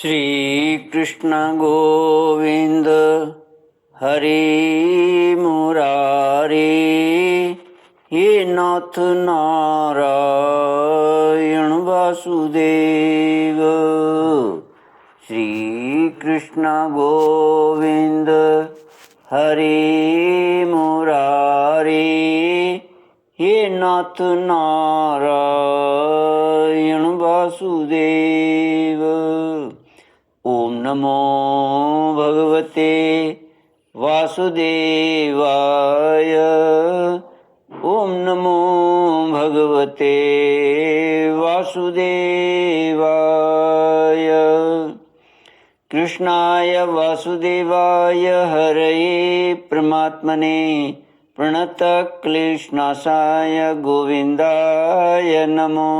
श्री कृष्ण गोविंद हरि मुरारी, ये नाथ नारायण वासुदेव। श्री कृष्ण गोविंद हरि मुरारी, ये नाथ नारायण वासुदेव। ओम नमो भगवते वासुदेवाय। ओम नमो भगवते वासुदेवाय। कृष्णाय वासुदेवाय हरये परमात्मने प्रणतक्लेशनाशाय गोविन्दाय नमो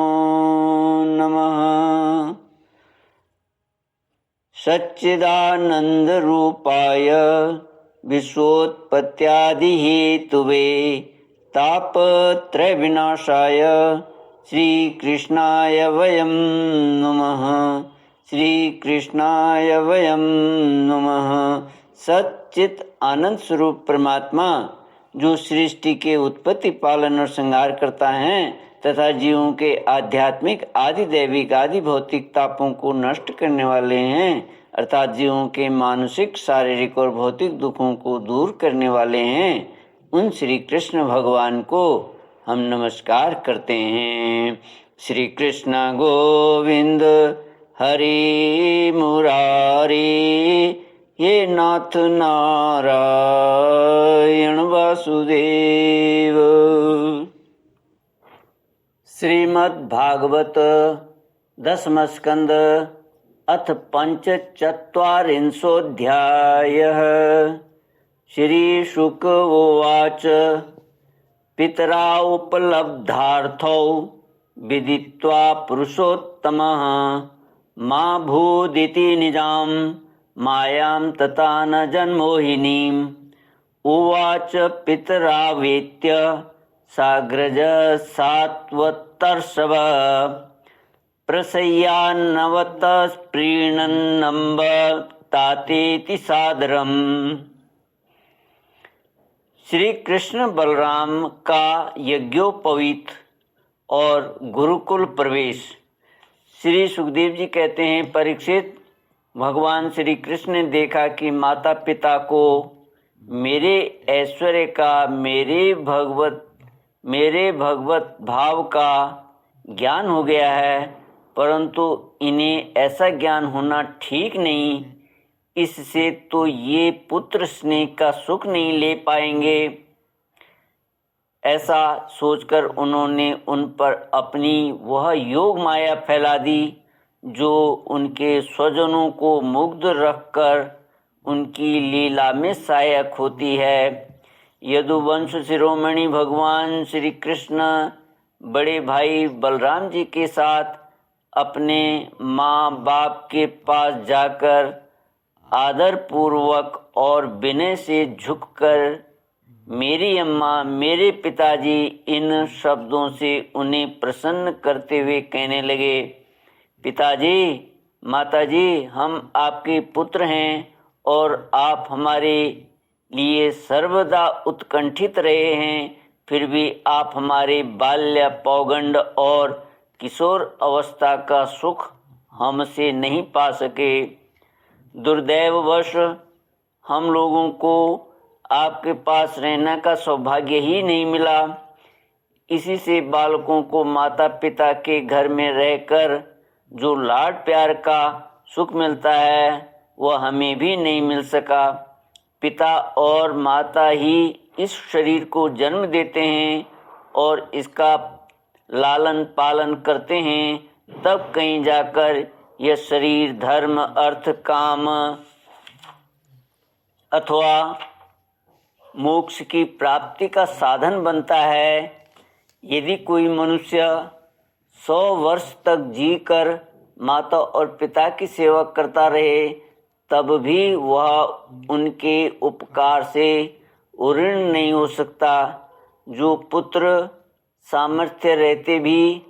नमः। सच्चिदानन्दरूपाय विश्वोत्पत्त्यादिहेतुवे तापत्रयविनाशाय श्रीकृष्णाय वयं नमः। श्रीकृष्णाय वयं नमः। सच्चित आनंद स्वरूप परमात्मा जो सृष्टि के उत्पत्ति पालन और संहार करता है तथा जीवों के आध्यात्मिक आदि दैविक आदि भौतिक तापों को नष्ट करने वाले हैं, अर्थात जीवों के मानसिक शारीरिक और भौतिक दुखों को दूर करने वाले हैं, उन श्री कृष्ण भगवान को हम नमस्कार करते हैं। श्री कृष्ण गोविंद हरि मुरारी, ये नाथ नारायण वासुदेव। श्रीमद्भागवत दशम स्कंद अथ पंचचत्वारिंशोऽध्यायः। श्रीशुक उवाच पितरा उपलब्धार्थौ विदित्वा पुरुषोत्तमः मा भूदिति निजां मायां तथा न जन्मोहिनीम्। उवाच पितरावेत्य साग्रज सात्वतर्षभ प्रसय्यान्नवत प्रीणन्नम्ब तातेति सादरम्। श्री कृष्ण बलराम का यज्ञोपवीत और गुरुकुल प्रवेश। श्री सुखदेव जी कहते हैं, परीक्षित, भगवान श्री कृष्ण ने देखा कि माता पिता को मेरे ऐश्वर्य का, मेरे भगवत भाव का ज्ञान हो गया है, परंतु इन्हें ऐसा ज्ञान होना ठीक नहीं, इससे तो ये पुत्र स्नेह का सुख नहीं ले पाएंगे। ऐसा सोचकर उन्होंने उन पर अपनी वह योग माया फैला दी जो उनके स्वजनों को मुग्ध रखकर उनकी लीला में सहायक होती है। यदुवंश शिरोमणि भगवान श्री कृष्ण बड़े भाई बलराम जी के साथ अपने माँ बाप के पास जाकर आदर पूर्वक और विनय से झुककर मेरी अम्मा, मेरे पिताजी, इन शब्दों से उन्हें प्रसन्न करते हुए कहने लगे, पिताजी, माताजी, हम आपके पुत्र हैं और आप हमारे लिए सर्वदा उत्कंठित रहे हैं, फिर भी आप हमारे बाल्य, पौगंड और किशोर अवस्था का सुख हमसे नहीं पा सके। दुर्दैववश हम लोगों को आपके पास रहने का सौभाग्य ही नहीं मिला। इसी से बालकों को माता पिता के घर में रहकर जो लाड प्यार का सुख मिलता है वह हमें भी नहीं मिल सका। पिता और माता ही इस शरीर को जन्म देते हैं और इसका लालन पालन करते हैं, तब कहीं जाकर यह शरीर धर्म, अर्थ, काम अथवा मोक्ष की प्राप्ति का साधन बनता है। यदि कोई मनुष्य 100 वर्ष तक जीकर माता और पिता की सेवा करता रहे, तब भी वह उनके उपकार से ऋणी नहीं हो सकता। जो पुत्र सामर्थ्य रहते भी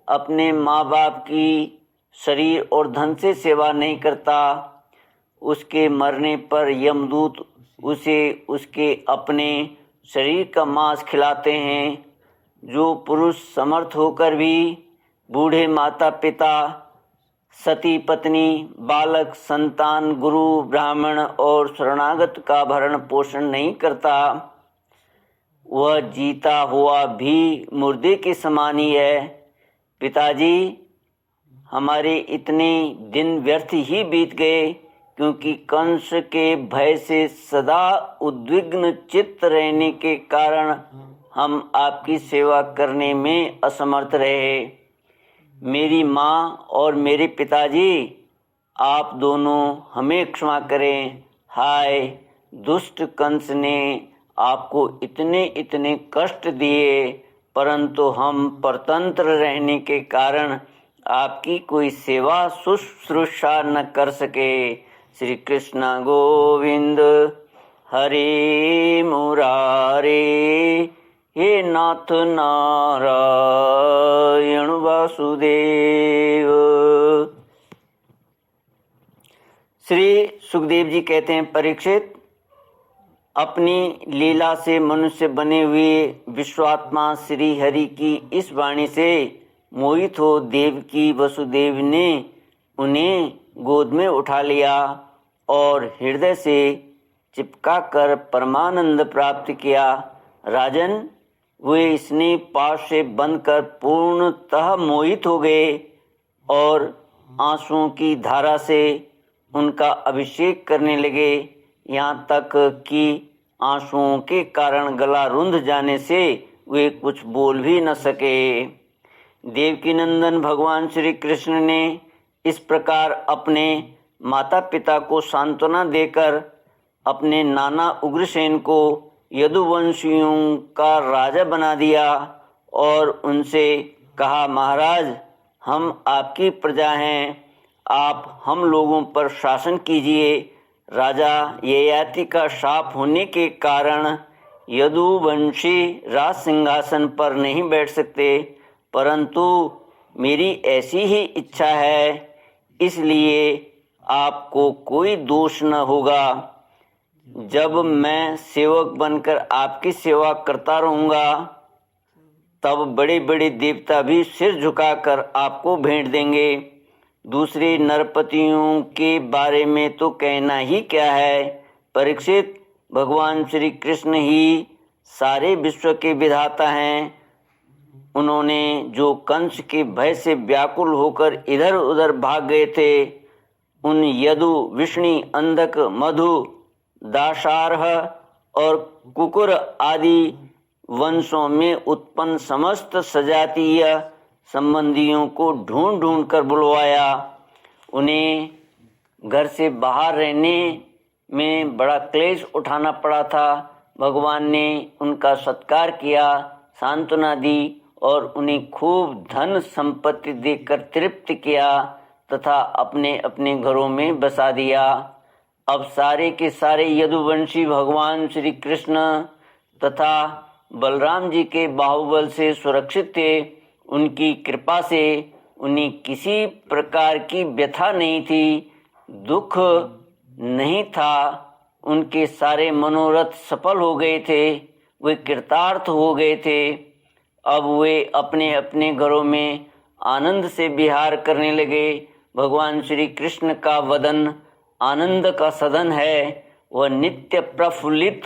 अपने माँ बाप की शरीर और धन से सेवा नहीं करता, उसके मरने पर यमदूत उसे उसके अपने शरीर का मांस खिलाते हैं। जो पुरुष समर्थ होकर भी बूढ़े माता पिता, सती पत्नी, बालक, संतान, गुरु, ब्राह्मण और शरणागत का भरण पोषण नहीं करता, वह जीता हुआ भी मुर्दे के समान ही है। पिताजी, हमारे इतने दिन व्यर्थ ही बीत गए, क्योंकि कंस के भय से सदा उद्विग्न चित्त रहने के कारण हम आपकी सेवा करने में असमर्थ रहे। मेरी माँ और मेरे पिताजी, आप दोनों हमें क्षमा करें। हाय, दुष्ट कंस ने आपको इतने इतने कष्ट दिए, परंतु हम परतंत्र रहने के कारण आपकी कोई सेवा शुश्रूषा न कर सके। श्री कृष्ण गोविंद हरे मुरारे, हे नाथ नारायण वासुदेव। श्री सुखदेव जी कहते हैं, परीक्षित, अपनी लीला से मनुष्य बने हुए विश्वात्मा श्री हरि की इस वाणी से मोहित हो देवकी वसुदेव ने उन्हें गोद में उठा लिया और हृदय से चिपका कर परमानंद प्राप्त किया। राजन, वे स्नेह पाश से बंधकर पूर्णतः मोहित हो गए और आंसुओं की धारा से उनका अभिषेक करने लगे, यहाँ तक कि आंसुओं के कारण गला रुंध जाने से वे कुछ बोल भी न सके। देवकी नंदन भगवान श्री कृष्ण ने इस प्रकार अपने माता पिता को सांत्वना देकर अपने नाना उग्रसेन को यदुवंशियों का राजा बना दिया और उनसे कहा, महाराज, हम आपकी प्रजा हैं, आप हम लोगों पर शासन कीजिए। राजा ययाति का शाप होने के कारण यदुवंशी राज सिंहासन पर नहीं बैठ सकते, परंतु मेरी ऐसी ही इच्छा है, इसलिए आपको कोई दोष न होगा। जब मैं सेवक बनकर आपकी सेवा करता रहूँगा, तब बड़े बड़े देवता भी सिर झुकाकर आपको भेंट देंगे। दूसरे नरपतियों के बारे में तो कहना ही क्या है। परीक्षित, भगवान श्री कृष्ण ही सारे विश्व के विधाता हैं। उन्होंने जो कंस के भय से व्याकुल होकर इधर उधर भाग गए थे, उन यदु, विष्णु, अंधक, मधु, दाशार्ह और कुकुर आदि वंशों में उत्पन्न समस्त सजातीय संबंधियों को ढूंढ ढूंढ कर बुलवाया। उन्हें घर से बाहर रहने में बड़ा क्लेश उठाना पड़ा था। भगवान ने उनका सत्कार किया, सांत्वना दी और उन्हें खूब धन संपत्ति देकर तृप्त किया तथा अपने अपने घरों में बसा दिया। अब सारे के सारे यदुवंशी भगवान श्री कृष्ण तथा बलराम जी के बाहुबल से सुरक्षित थे। उनकी कृपा से उन्हें किसी प्रकार की व्यथा नहीं थी, दुख नहीं था। उनके सारे मनोरथ सफल हो गए थे, वे कृतार्थ हो गए थे। अब वे अपने अपने घरों में आनंद से विहार करने लगे। भगवान श्री कृष्ण का वदन आनंद का सदन है। वह नित्य प्रफुल्लित,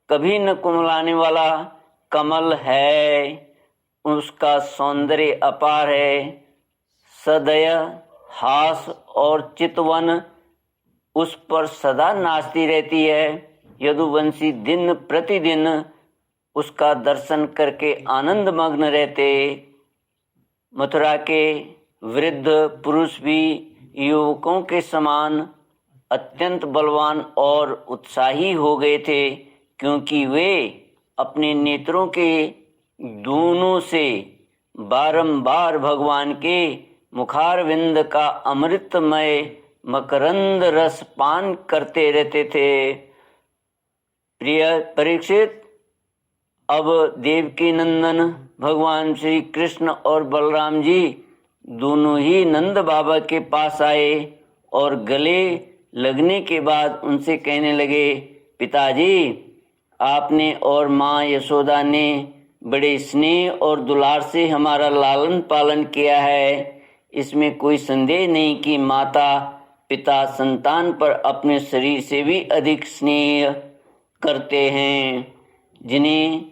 कभी न कुमलाने वाला कमल है। उसका सौंदर्य अपार है। सदय, हास और चितवन उस पर सदा नाचती रहती है। यदुवंशी दिन प्रतिदिन उसका दर्शन करके आनंद मग्न रहते। मथुरा के वृद्ध पुरुष भी युवकों के समान अत्यंत बलवान और उत्साही हो गए थे, क्योंकि वे अपने नेत्रों के दोनों से बारंबार भगवान के मुखारविंद का अमृतमय मकरंद रस पान करते रहते थे। प्रिय परीक्षित, अब देवकी नंदन भगवान श्री कृष्ण और बलराम जी दोनों ही नंद बाबा के पास आए और गले लगने के बाद उनसे कहने लगे, पिताजी, आपने और माँ यशोदा ने बड़े स्नेह और दुलार से हमारा लालन पालन किया है। इसमें कोई संदेह नहीं कि माता पिता संतान पर अपने शरीर से भी अधिक स्नेह करते हैं। जिन्हें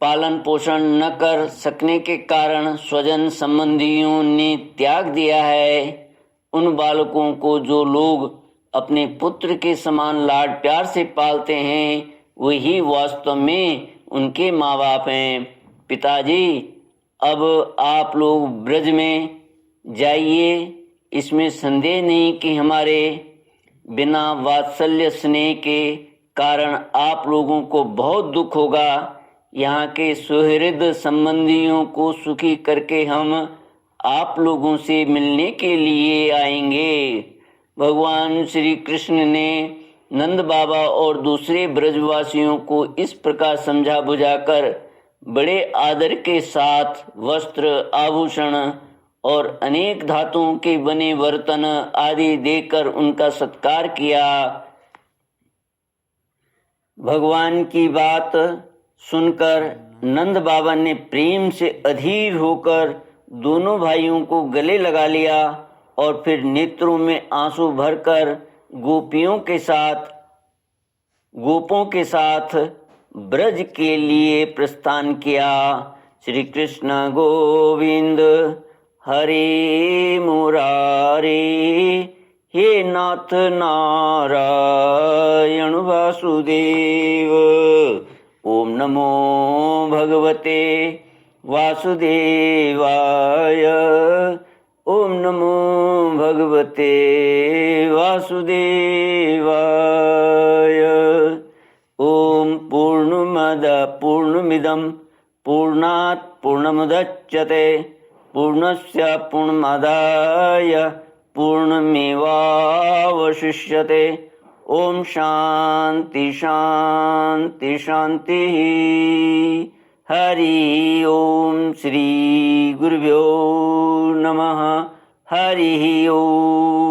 पालन पोषण न कर सकने के कारण स्वजन संबंधियों ने त्याग दिया है, उन बालकों को जो लोग अपने पुत्र के समान लाड प्यार से पालते हैं, वही वास्तव में उनके माँ बाप हैं। पिताजी, अब आप लोग ब्रज में जाइए। इसमें संदेह नहीं कि हमारे बिना वात्सल्य स्नेह के कारण आप लोगों को बहुत दुख होगा। यहाँ के सुहृद संबंधियों को सुखी करके हम आप लोगों से मिलने के लिए आएंगे। भगवान श्री कृष्ण ने नंद बाबा और दूसरे ब्रजवासियों को इस प्रकार समझा बुझाकर बड़े आदर के साथ वस्त्र, आभूषण और अनेक धातुओं के बने बर्तन आदि देकर उनका सत्कार किया। भगवान की बात सुनकर नंद बाबा ने प्रेम से अधीर होकर दोनों भाइयों को गले लगा लिया और फिर नेत्रों में आंसू भरकर गोपों के साथ ब्रज के लिए प्रस्थान किया। श्री कृष्ण गोविंद हरे मुरारे, हे नाथ नारायण वासुदेव। ओम नमो भगवते वासुदेवाय। ओम नमो भगवते वासुदेवाय। ओम पूर्णमद पूर्णमिदं पूर्णात् पूर्णमुदच्यते पूर्णस्य पूर्णमादाय पूर्णमेवावशिष्यते। ओम शांति शांति शांति। हरि ओम। श्री गुरुभ्यो नमः। हरि ओम।